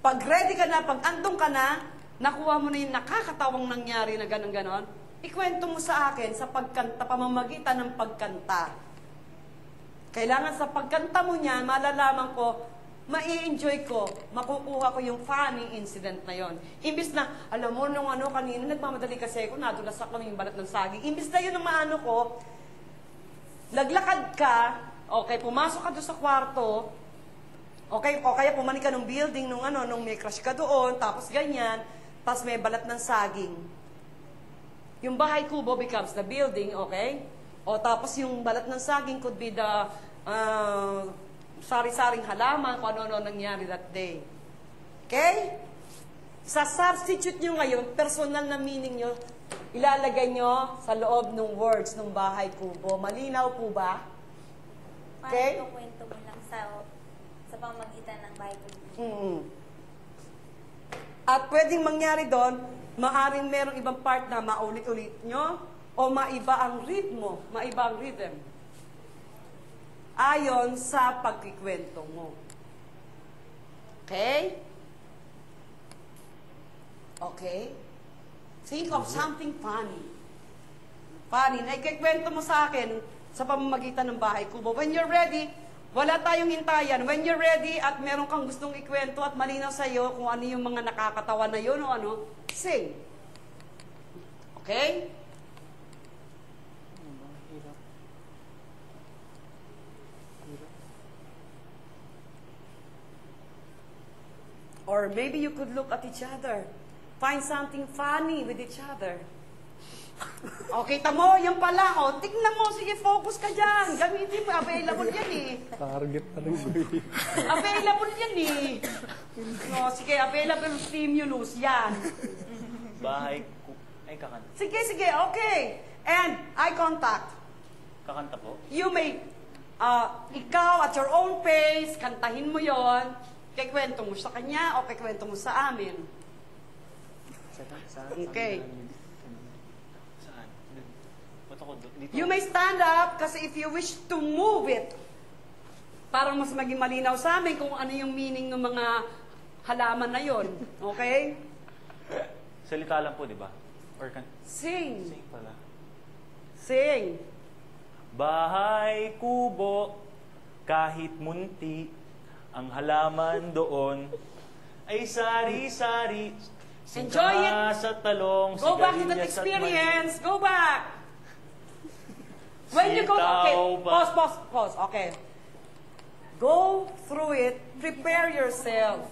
Pag ready ka na, pag andong ka na, nakuha mo na yung nakakatawang nangyari na ganon-ganon, ikwento mo sa akin sa pagkanta, pamamagitan ng pagkanta. Kailangan sa pagkanta mo niyan, malalaman ko, mai-enjoy ko, makukuha ko yung funny incident na yon. Imbis na, alam mo, nung ano, kanina, nagmamadali kasi ako, nadulas ako yung balat ng saging. Imbis na yun ang maano ko, naglakad ka, okay, pumasok ka doon sa kwarto, okay, o kaya pumanik ka ng building nung ano, nung may crush ka doon, tapos ganyan, tapos may balat ng saging. Yung bahay kubo becomes the building, okay? O tapos yung balat ng saging could be the sari-saring halaman, kung ano-ano nangyari that day. Okay? Sa substitute nyo ngayon, personal na meaning nyo, ilalagay nyo sa loob ng words ng bahay kubo. Malinaw po ba? Okay? Parang kwento mo lang sa pamagitan ng bahay kubo. At pwedeng mangyari doon, maaring merong ibang part na maulit-ulit nyo, o maiba ang ritmo, maiba ang rhythm. Ayon sa pagkikwento mo. Okay? Okay? Think of something funny. Funny, na ikikwento mo sa akin sa pamamagitan ng bahay kubo. When you're ready, wala tayong hintayan. When you're ready at meron kang gustong ikwento at malinaw sa'yo kung ano yung mga nakakatawa na yun o ano, sing. Okay? Or maybe you could look at each other. Find something funny with each other. Okay, tamo, yan pala. O, tignan mo, sige, focus ka dyan. Gamitin mo, available yan eh. Target pa rin ko eh. Available yan eh. No, sige, available stimulus, yan. Bahay ko. Ay, kakanta. Sige, sige, okay. And eye contact. Kakanta po? You may, ikaw at your own pace, kantahin mo yon. Kikwento mo sa kanya o kikwento mo sa amin. Okay. Saan? Ba't ako dito? You may stand up kasi if you wish to move it, para mas maging malinaw sa amin kung ano yung meaning ng mga halaman na yon. Okay? Salita lang po, di ba? Or kan... Sing. Sing pala. Sing. Bahay kubo, kahit munti, ang halaman doon ay sari-sari. Enjoy it. Sa talong, Go back to that experience. Go back. When you go, okay, pause. Okay. Go through it. Prepare yourself.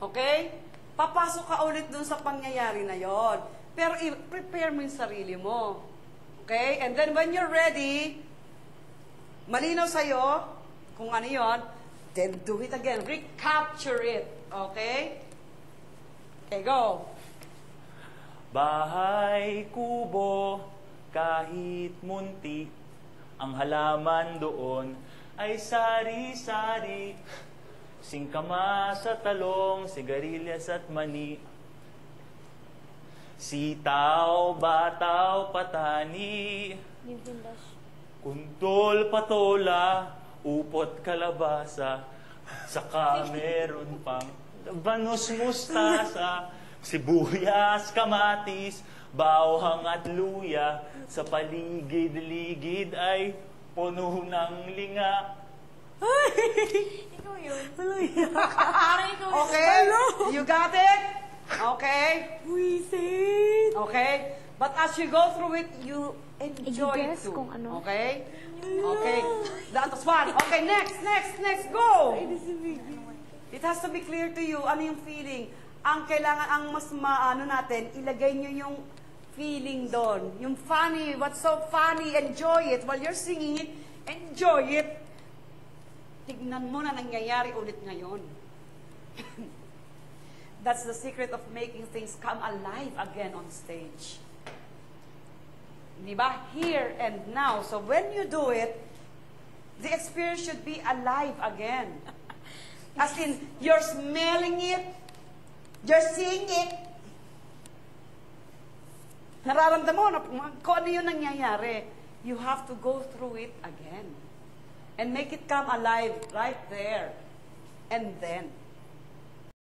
Okay? Papasok ka ulit dun sa pangyayari na yon. Pero prepare mo yung sarili mo. Okay? And then when you're ready, malinaw sa'yo kung ano yon, then do it again. Recapture it. Okay? Okay, go. Bahay kubo, kahit munti, ang halaman doon ay sari-sari. Singkama sa talong, sigarilyas at mani. Sitaw, bataw, patani. Kuntol, patola, upot, kalabasa. Saka meron pang banus, mustasa, sibuyas, kamatis, bawang at luya. Sa paligid-ligid ay puno ng linga. Ikaw yun. Parang ikaw yun. Okay? You got it? Okay? Okay? But as you go through it, you enjoy it too. Kung ano. Okay? Okay. That's one. Okay, next, go! It has to be clear to you, ano yung feeling. Ang kailangan, ang mas maano natin, ilagay nyo yung feeling doon. Yung funny, what's so funny, enjoy it. While you're singing it, enjoy it. Tignan mo na nangyayari ulit ngayon. That's the secret of making things come alive again on stage. Diba? Here and now. So when you do it, the experience should be alive again. As in, you're smelling it, you're seeing it. Nararamdaman mo kung ano yung nangyayari. You have to go through it again. And make it come alive right there. And then,